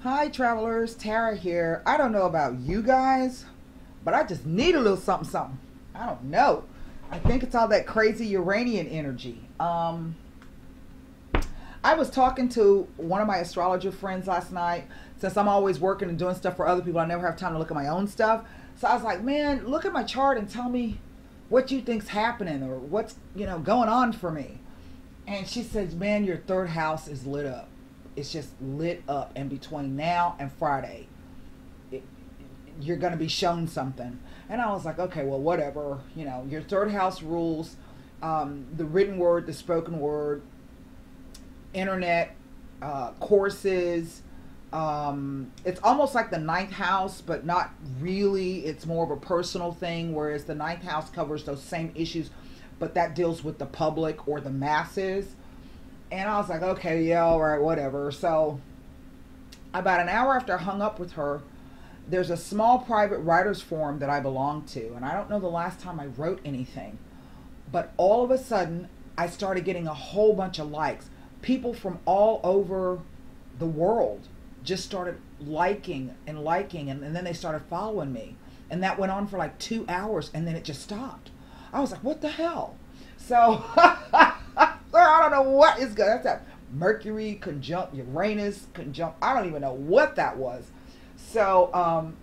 Hi travelers, Tara here. I don't know about you guys, but I just need a little something something. I don't know. I think it's all that crazy Uranian energy. I was talking to one of my astrologer friends last night. Since I'm always working and doing stuff for other people, I never have time to look at my own stuff. So I was like, man, look at my chart and tell me what you think's happening or what's, going on for me. And she says, man, your third house is lit up. It's just lit up. And between now and Friday, you're going to be shown something. And I was like, okay, well, whatever. Your third house rules the written word, the spoken word, internet, courses. It's almost like the ninth house, but not really. It's more of a personal thing, whereas the ninth house covers those same issues, but that deals with the public or the masses. And I was like, okay, yeah, all right, whatever. So about an hour after I hung up with her, there's a small private writers forum that I belong to. And I don't know the last time I wrote anything, but all of a sudden I started getting a whole bunch of likes. People from all over the world just started liking, and then they started following me. And that went on for like 2 hours, and then it just stopped. I was like, what the hell? So I don't know what is good. That's that Mercury conjunct Uranus conjunct. I don't even know what that was. So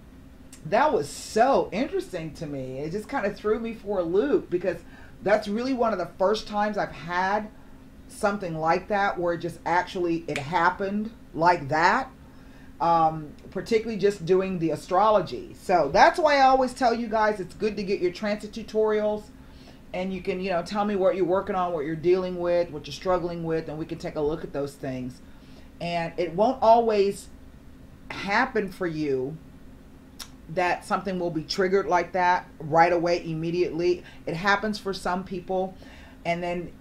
that was so interesting to me. It just kind of threw me for a loop, because that's really one of the first times I've had something like that, where it just actually it happened like that. Particularly just doing the astrology. So that's why I always tell you guys it's good to get your transit tutorials, and you can tell me what you're working on, what you're dealing with, what you're struggling with, and we can take a look at those things. And it won't always happen for you that something will be triggered like that right away, immediately. It happens for some people, and then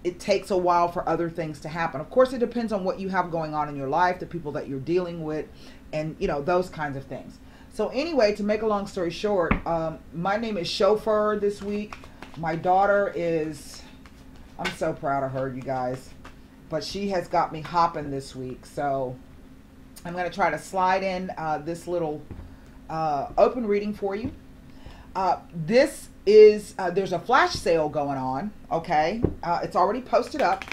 it takes a while for other things to happen. Of course, it depends on what you have going on in your life, the people that you're dealing with, and those kinds of things. So anyway, to make a long story short, my name is Chauffeur this week. My daughter is, I'm so proud of her, you guys, but she has got me hopping this week. So I'm going to try to slide in this little open reading for you. This is, there's a flash sale going on, okay? It's already posted up.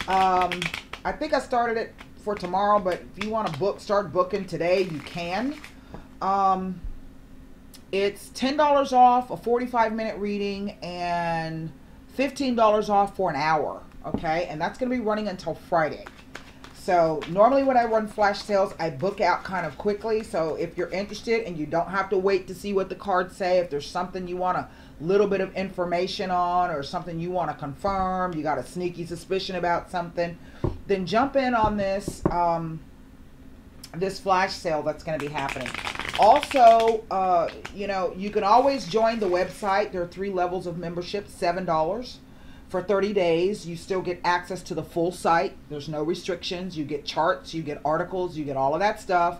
I think I started it for tomorrow, but if you want to start booking today, you can. It's $10 off a 45-minute reading and $15 off for an hour, okay? And that's going to be running until Friday. So normally when I run flash sales, I book out kind of quickly. So if you're interested and you don't have to wait to see what the cards say, if there's something you want a little bit of information on, or something you want to confirm, you got a sneaky suspicion about something, then jump in on this this flash sale that's going to be happening. Also, you can always join the website. There are 3 levels of membership, $7. For 30 days, you still get access to the full site. There's no restrictions. You get charts, you get articles, you get all of that stuff.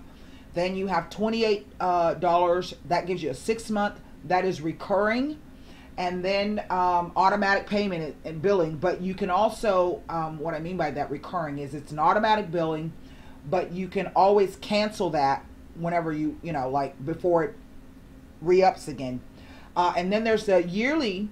Then you have $28. That gives you a 6-month. That is recurring. And then automatic payment and billing. But you can also, what I mean by that recurring is it's an automatic billing, but you can always cancel that whenever you, like before it re-ups again. And then there's the yearly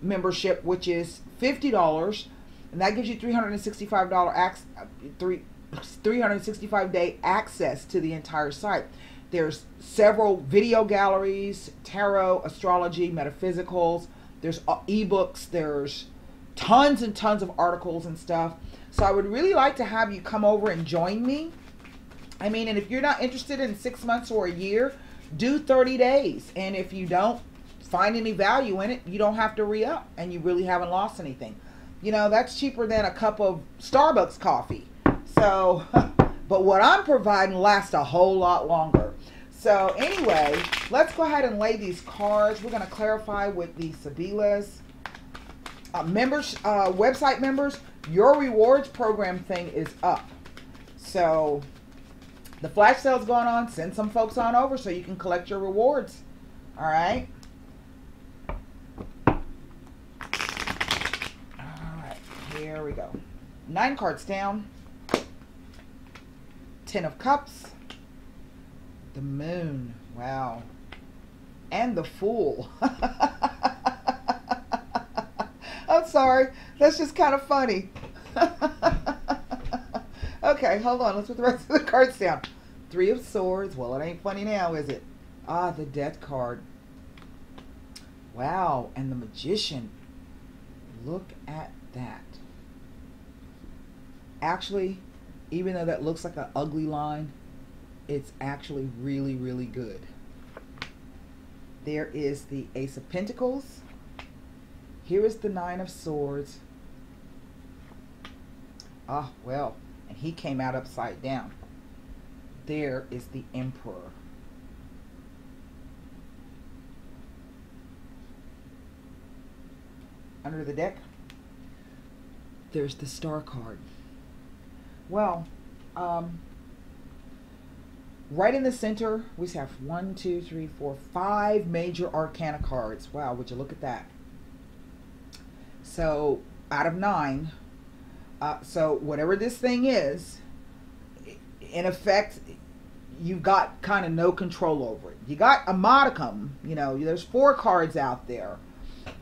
membership, which is $50, and that gives you $365 access to the entire site. There's several video galleries, tarot, astrology, metaphysicals. There's ebooks. There's tons and tons of articles and stuff. So I would really like to have you come over and join me. I mean, and if you're not interested in 6 months or a year, do 30 days. And if you don't find any value in it, you don't have to re-up, and you really haven't lost anything. That's cheaper than a cup of Starbucks coffee. So, but what I'm providing lasts a whole lot longer. So anyway, let's go ahead and lay these cards. We're going to clarify with the Sabilas. Members, website members, your rewards program thing is up. So the flash sale's going on. Send some folks on over so you can collect your rewards. All right. Here we go. 9 cards down. Ten of Cups, the Moon, wow, and the Fool. I'm sorry, that's just kind of funny. Okay, hold on, let's put the rest of the cards down. Three of Swords, well, it ain't funny now, is it? Ah, the Death card. Wow, and the Magician. Look at that. Actually, even though that looks like an ugly line, it's actually really, really good. There is the Ace of Pentacles. Here is the Nine of Swords. Ah, well, and he came out upside down. There is the Emperor. Under the deck, there's the Star card. Well, right in the center, we have 1, 2, 3, 4, 5 major arcana cards. Wow, would you look at that? So, out of 9, so whatever this thing is, in effect, you've got kind of no control over it. You got a modicum, you know, there's 4 cards out there.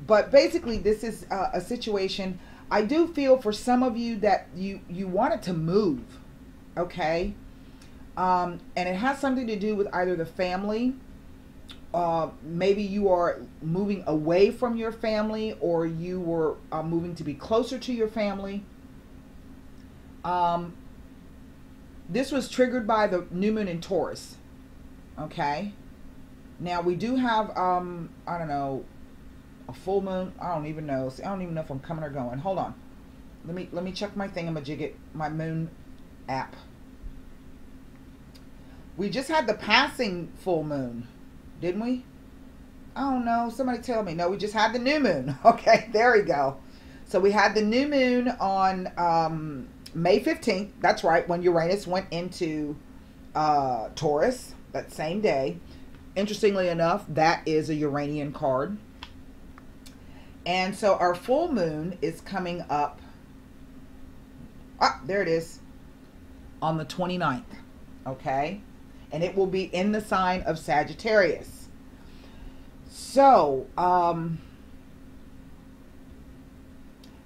But basically, this is a situation. I do feel for some of you that you want it to move, okay? And it has something to do with either the family, maybe you are moving away from your family, or you were moving to be closer to your family. This was triggered by the new moon in Taurus, okay? Now, we do have, I don't know, a full moon. I don't even know. See, I don't even know if I'm coming or going. Hold on. Let me check my thingamajigget, my moon app. We just had the passing full moon, didn't we? I don't know. Somebody tell me. No, we just had the new moon. Okay, there we go. So we had the new moon on May 15th. That's right, when Uranus went into Taurus that same day. Interestingly enough, that is a Uranian card. And so our full moon is coming up. Ah, there it is. On the 29th. Okay. And it will be in the sign of Sagittarius. So,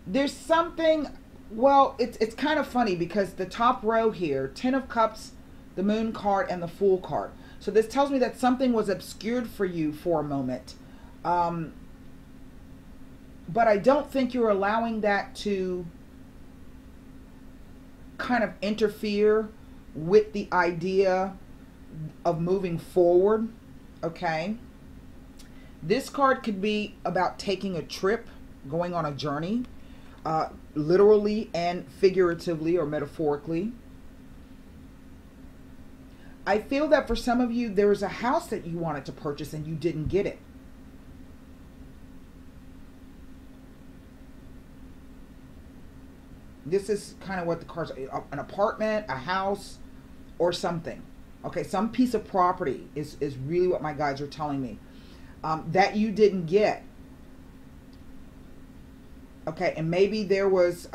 there's something, well, it's kind of funny because the top row here, 10 of Cups, the Moon card, and the Fool card. So this tells me that something was obscured for you for a moment. But I don't think you're allowing that to kind of interfere with the idea of moving forward, okay? This card could be about taking a trip, going on a journey, literally and figuratively or metaphorically. I feel that for some of you, there was a house that you wanted to purchase and you didn't get it. This is kind of what the cards are. An apartment, a house, or something. Okay, some piece of property is really what my guides are telling me. That you didn't get. Okay, and maybe there was,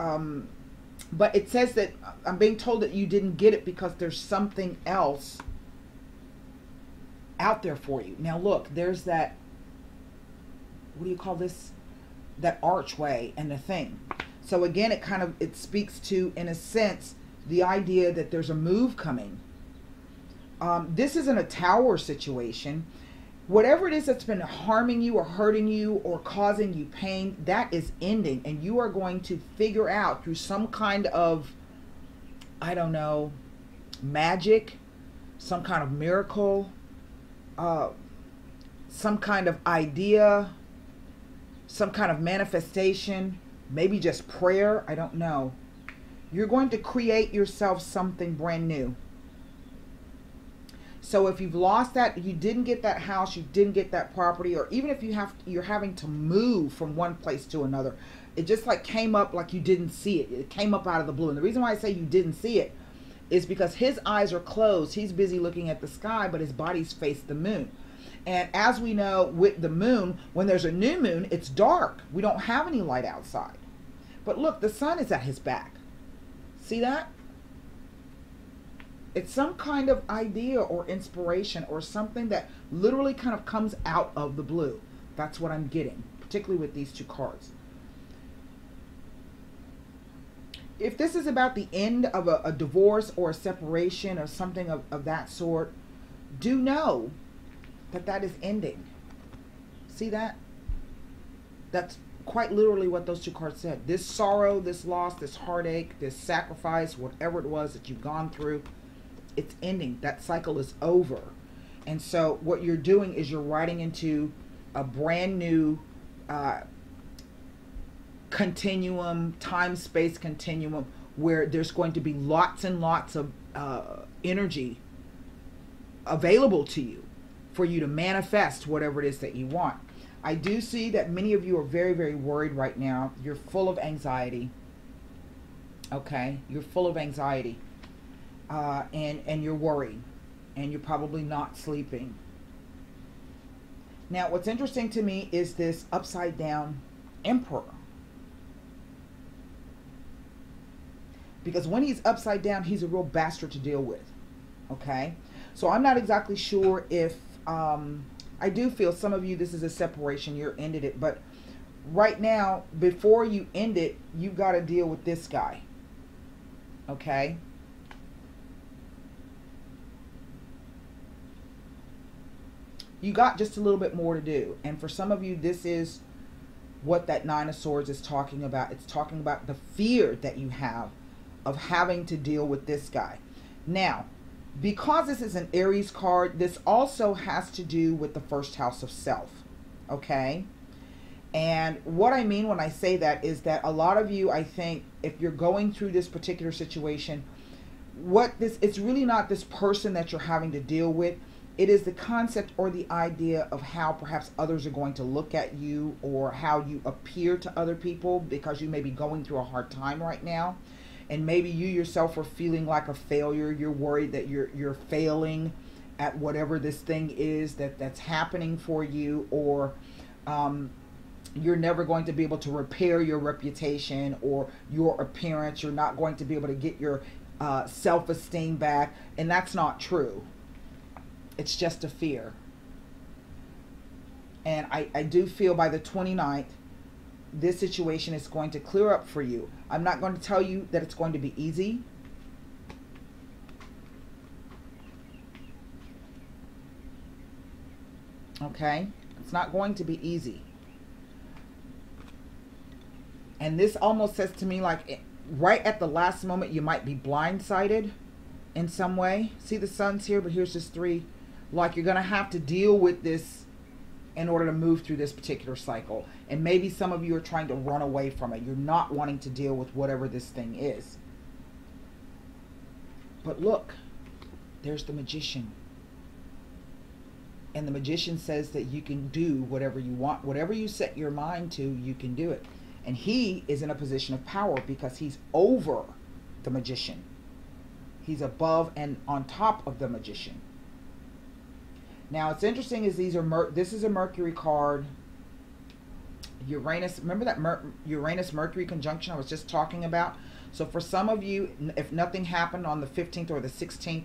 but it says that I'm being told that you didn't get it because there's something else out there for you. Now look, there's that, what do you call this? That archway and the thing. So again, it speaks to, in a sense, the idea that there's a move coming. This isn't a tower situation. Whatever it is that's been harming you or hurting you or causing you pain, that is ending. And you are going to figure out through some kind of, I don't know, magic, some kind of miracle, some kind of idea, some kind of manifestation, maybe just prayer, I don't know. You're going to create yourself something brand new. So if you've lost that, you didn't get that house, you didn't get that property, or even if you're having to move from one place to another, it just like came up like you didn't see it. It came up out of the blue. And the reason why I say you didn't see it is because his eyes are closed. He's busy looking at the sky, but his body's faced the moon. And as we know with the moon, when there's a new moon, it's dark. We don't have any light outside. But look, the sun is at his back. See that? It's some kind of idea or inspiration or something that literally kind of comes out of the blue. That's what I'm getting, particularly with these two cards. If this is about the end of a divorce or a separation or something of that sort, do know that that is ending. See that? That's quite literally what those two cards said. This sorrow, this loss, this heartache, this sacrifice, whatever it was that you've gone through, it's ending. That cycle is over. And so what you're doing is you're riding into a brand new continuum, time-space continuum, where there's going to be lots and lots of energy available to you for you to manifest whatever it is that you want. I do see that many of you are very, very worried right now. You're full of anxiety. Okay? You're full of anxiety. And you're worried. And you're probably not sleeping. Now, what's interesting to me is this upside down emperor. Because when he's upside down, he's a real bastard to deal with. Okay? So I'm not exactly sure if... I do feel some of you, this is a separation, you're ended it. But right now, before you end it, you got to deal with this guy. Okay? You got just a little bit more to do. And for some of you, this is what that Nine of Swords is talking about. It's talking about the fear that you have of having to deal with this guy. Now, because this is an Aries card, this also has to do with the first house of self. Okay? And what I mean when I say that is that a lot of you, I think, if you're going through this particular situation, it's really not this person that you're having to deal with. It is the concept or the idea of how perhaps others are going to look at you, or how you appear to other people, because you may be going through a hard time right now. And maybe you yourself are feeling like a failure. You're worried that you're failing at whatever this thing is that's happening for you, or you're never going to be able to repair your reputation or your appearance. You're not going to be able to get your self-esteem back. And that's not true. It's just a fear. And I do feel by the 29th, this situation is going to clear up for you. I'm not going to tell you that it's going to be easy. Okay? It's not going to be easy. And this almost says to me like right at the last moment you might be blindsided in some way. See the sun's here, but here's just 3. Like you're going to have to deal with this in order to move through this particular cycle. And maybe some of you are trying to run away from it. You're not wanting to deal with whatever this thing is. But look, there's the Magician. And the Magician says that you can do whatever you want. Whatever you set your mind to, you can do it. And he is in a position of power because he's over the Magician. He's above and on top of the Magician. Now, it's interesting is this is a Mercury card. Uranus, remember that Uranus-Mercury conjunction I was just talking about? So for some of you, if nothing happened on the 15th or the 16th,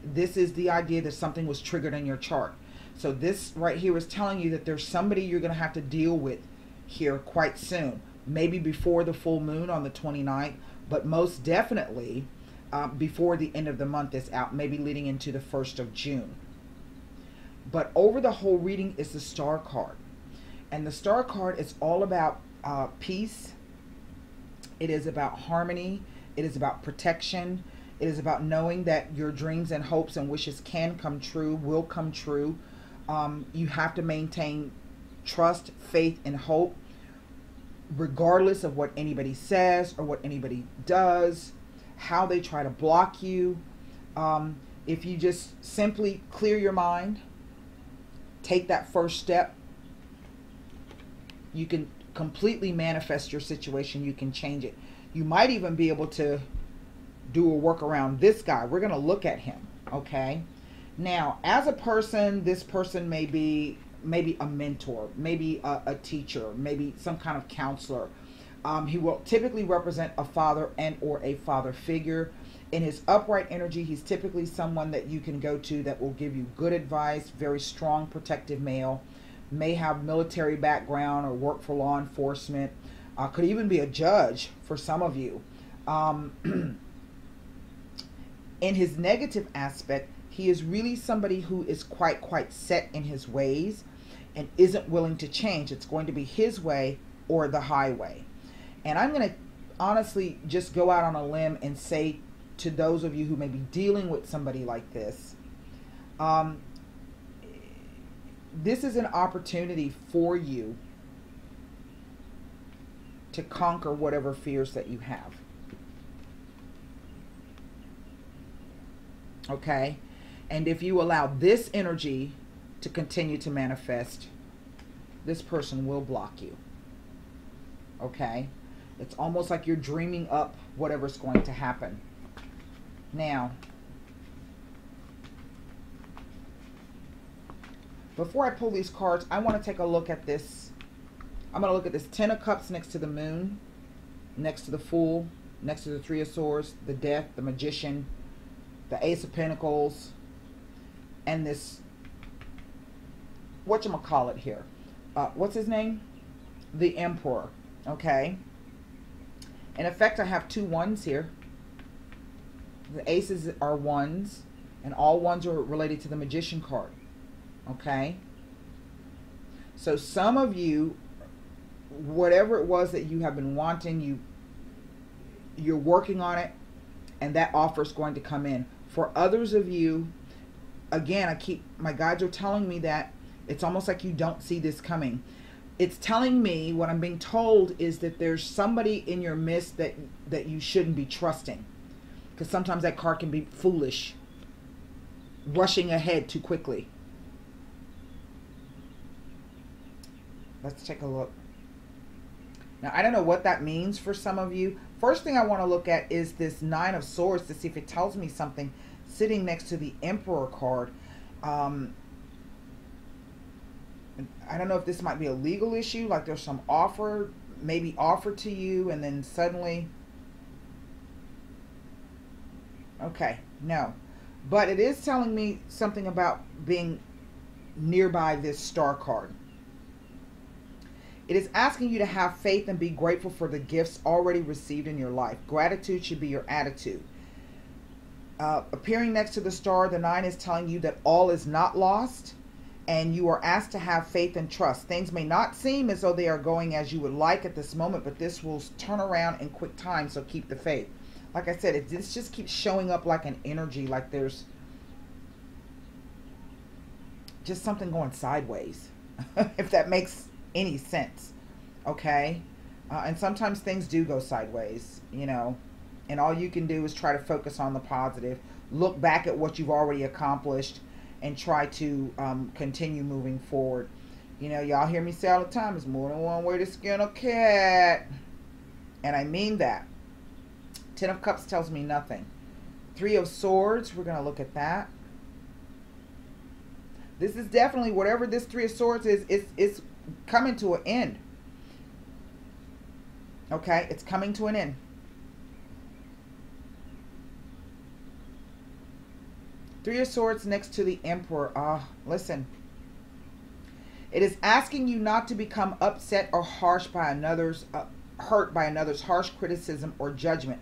this is the idea that something was triggered in your chart. So this right here is telling you that there's somebody you're going to have to deal with here quite soon. Maybe before the full moon on the 29th, but most definitely before the end of the month is out, maybe leading into the 1st of June. But over the whole reading is the Star card. And the Star card is all about peace. It is about harmony. It is about protection. It is about knowing that your dreams and hopes and wishes can come true, will come true. You have to maintain trust, faith, and hope, regardless of what anybody says or what anybody does, how they try to block you. If you just simply clear your mind, take that first step, you can completely manifest your situation. You can change it. You might even be able to do a work around this guy. We're going to look at him, okay? Now, as a person, this person may be maybe a mentor, maybe a teacher, maybe some kind of counselor. He will typically represent a father and or a father figure. In his upright energy, he's typically someone that you can go to that will give you good advice, very strong protective male, may have military background or work for law enforcement, could even be a judge for some of you. In his negative aspect, he is really somebody who is quite set in his ways and isn't willing to change. It's going to be his way or the highway. And I'm going to honestly just go out on a limb and say to those of you who may be dealing with somebody like this, this is an opportunity for you to conquer whatever fears that you have. Okay? And if you allow this energy to continue to manifest, this person will block you. Okay? It's almost like you're dreaming up whatever's going to happen. Now, before I pull these cards, I want to take a look at this. I'm going to look at this Ten of Cups next to the Moon, next to the Fool, next to the Three of Swords, the Death, the Magician, the Ace of Pentacles, and this, whatchamacallit here? What's his name? The Emperor. Okay? In effect, I have two ones here. The aces are ones, and all ones are related to the Magician card. Okay? So some of you, whatever it was that you have been wanting, you're working on it, and that offer is going to come in. For others of you, again, my guides are telling me that it's almost like you don't see this coming. It's telling me, what I'm being told is that there's somebody in your midst that you shouldn't be trusting. Because sometimes that card can be foolish, rushing ahead too quickly. Let's take a look. Now, I don't know what that means for some of you. First thing I want to look at is this Nine of Swords to see if it tells me something sitting next to the Emperor card. I don't know if this might be a legal issue, like there's some offer, maybe offered to you, and then suddenly... Okay, no. But it is telling me something about being nearby this Star card. It is asking you to have faith and be grateful for the gifts already received in your life. Gratitude should be your attitude. Appearing next to the Star, the Nine is telling you that all is not lost, and you are asked to have faith and trust. Things may not seem as though they are going as you would like at this moment, but this will turn around in quick time, so keep the faith. Like I said, this just keeps showing up like an energy, like there's just something going sideways, if that makes any sense. Okay? And sometimes things do go sideways, you know, and all you can do is try to focus on the positive, look back at what you've already accomplished, and try to continue moving forward. You know, y'all hear me say all the time, there's more than one way to skin a cat. And I mean that. Ten of Cups tells me nothing. Three of Swords, we're going to look at that. This is definitely, whatever this Three of Swords is, it's coming to an end. Okay, it's coming to an end. Three of Swords next to the Emperor. Listen. It is asking you not to become upset or harsh by another's, hurt by another's harsh criticism or judgment.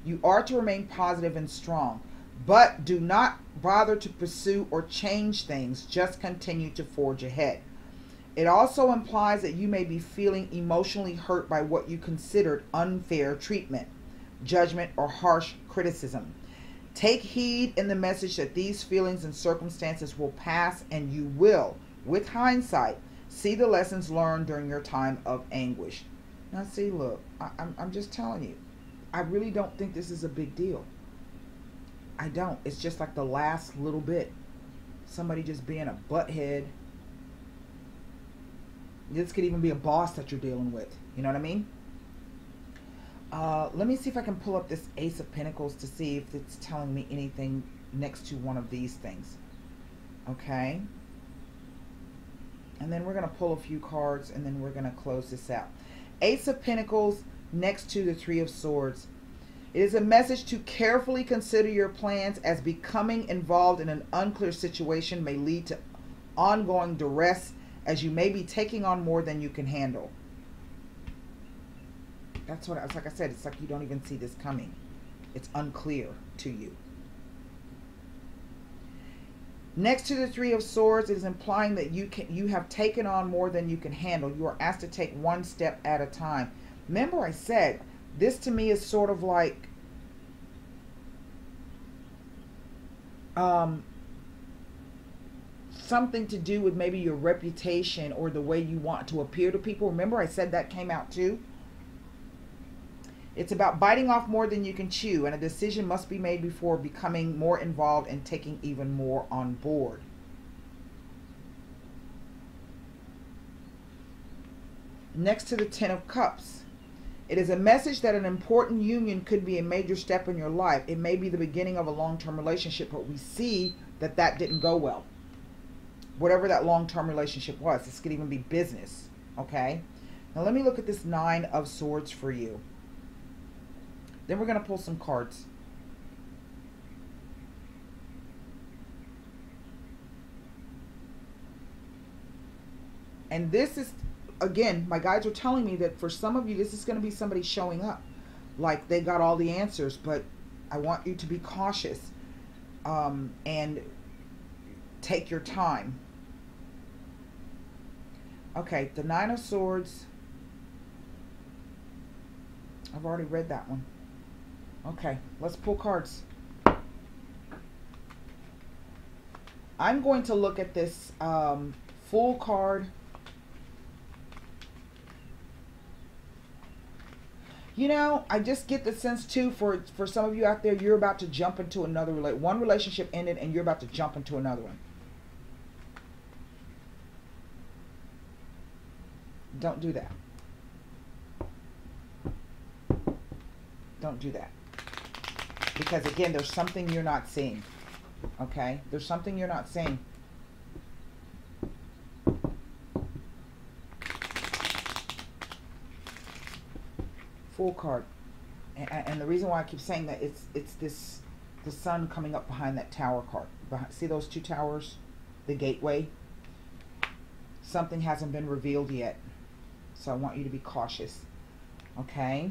You are to remain positive and strong, but do not bother to pursue or change things. Just continue to forge ahead. It also implies that you may be feeling emotionally hurt by what you considered unfair treatment, judgment, or harsh criticism. Take heed in the message that these feelings and circumstances will pass, and you will, with hindsight, see the lessons learned during your time of anguish. Now see, look, I'm just telling you, I really don't think this is a big deal. I don't. It's just like the last little bit. Somebody just being a butthead. This could even be a boss that you're dealing with. You know what I mean? Let me see if I can pull up this Ace of Pentacles to see if it's telling me anything next to one of these things. Okay. And then we're going to pull a few cards, and then we're going to close this out. Ace of Pentacles next to the Three of Swords. It is a message to carefully consider your plans, as becoming involved in an unclear situation may lead to ongoing duress, as you may be taking on more than you can handle. That's what, like I said, it's like you don't even see this coming. It's unclear to you. Next to the Three of Swords, it is implying that you have taken on more than you can handle. You are asked to take one step at a time. Remember I said, this to me is sort of like something to do with maybe your reputation or the way you want to appear to people. Remember I said that came out too? It's about biting off more than you can chew, and a decision must be made before becoming more involved and taking even more on board. Next to the Ten of Cups, it is a message that an important union could be a major step in your life. It may be the beginning of a long-term relationship, but we see that that didn't go well. Whatever that long-term relationship was, this could even be business, okay? Now let me look at this Nine of Swords for you. Then we're going to pull some cards. And this is, again, my guides are telling me that for some of you, this is going to be somebody showing up like they got all the answers, but I want you to be cautious and take your time. Okay, the Nine of Swords. I've already read that one. Okay, let's pull cards. I'm going to look at this full card. You know, I just get the sense too, for some of you out there, you're about to jump into another one relationship ended and you're about to jump into another one. Don't do that. Don't do that. Because again, there's something you're not seeing. Okay? There's something you're not seeing. Full card. And the reason why I keep saying that, it's this, the sun coming up behind that tower card. See those two towers? The gateway? Something hasn't been revealed yet. So I want you to be cautious. Okay?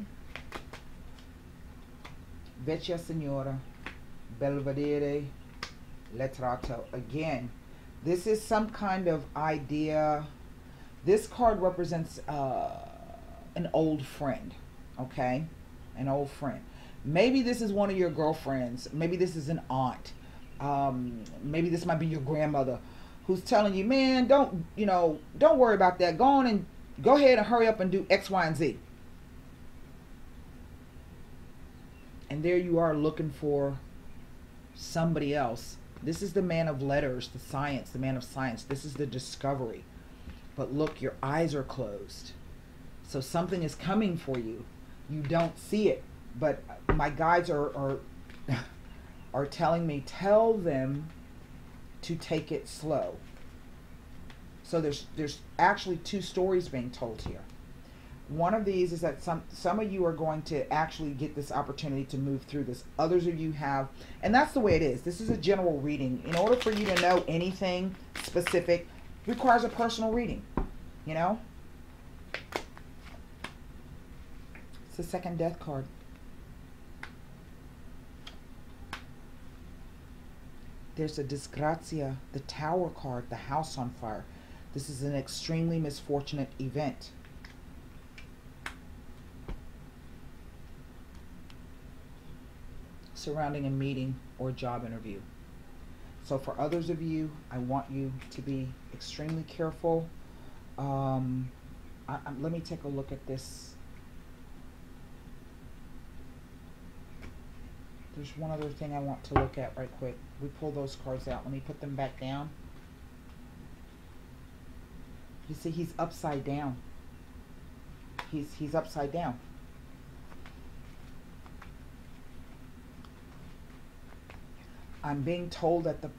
Vecchia Signora, Belvedere, Letrato. Again, this is some kind of idea. This card represents an old friend. Okay? An old friend. Maybe this is one of your girlfriends. Maybe this is an aunt. Maybe this might be your grandmother who's telling you, man, don't worry about that. Go on and go ahead and hurry up and do X, Y, and Z. And there you are looking for somebody else. This is the man of letters, the science, the man of science. This is the discovery. But look, your eyes are closed. So something is coming for you. You don't see it. But my guides are telling me, tell them to take it slow. So there's actually two stories being told here. One of these is that some of you are going to actually get this opportunity to move through this. Others of you have, and that's the way it is. This is a general reading. In order for you to know anything specific, requires a personal reading, you know? It's the second death card. There's a disgrazia, the tower card, the house on fire. This is an extremely misfortunate event. Surrounding a meeting or job interview. So for others of you, I want you to be extremely careful. Let me take a look at this. There's one other thing I want to look at right quick. We pull those cards out. Let me put them back down. You see, he's upside down. He's upside down. I'm being told that the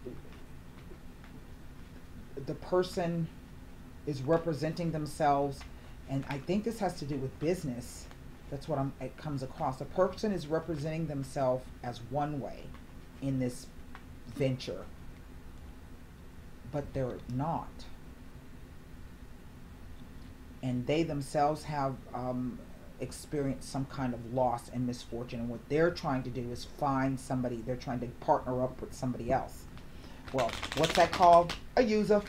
person is representing themselves, and I think this has to do with business. That's what it comes across. A person is representing themselves as one way in this venture, but they're not. And they themselves have experienced some kind of loss and misfortune. And what they're trying to do is find somebody. They're trying to partner up with somebody else. Well, what's that called? A user.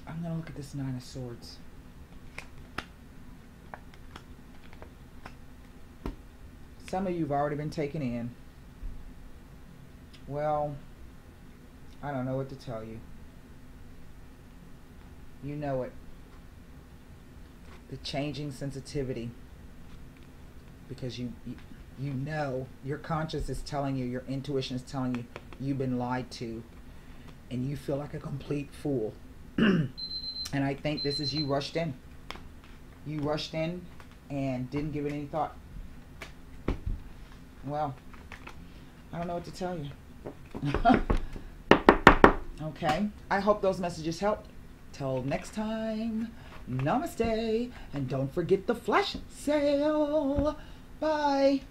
I'm going to look at this Nine of Swords. Some of you have already been taken in. Well, I don't know what to tell you. You know it. The changing sensitivity. Because you know, your conscience is telling you, your intuition is telling you, you've been lied to. And you feel like a complete fool. And I think this is you rushed in. You rushed in and didn't give it any thought. Well, I don't know what to tell you. Okay. I hope those messages helped. Till next time, namaste. And don't forget the flash sale. Bye.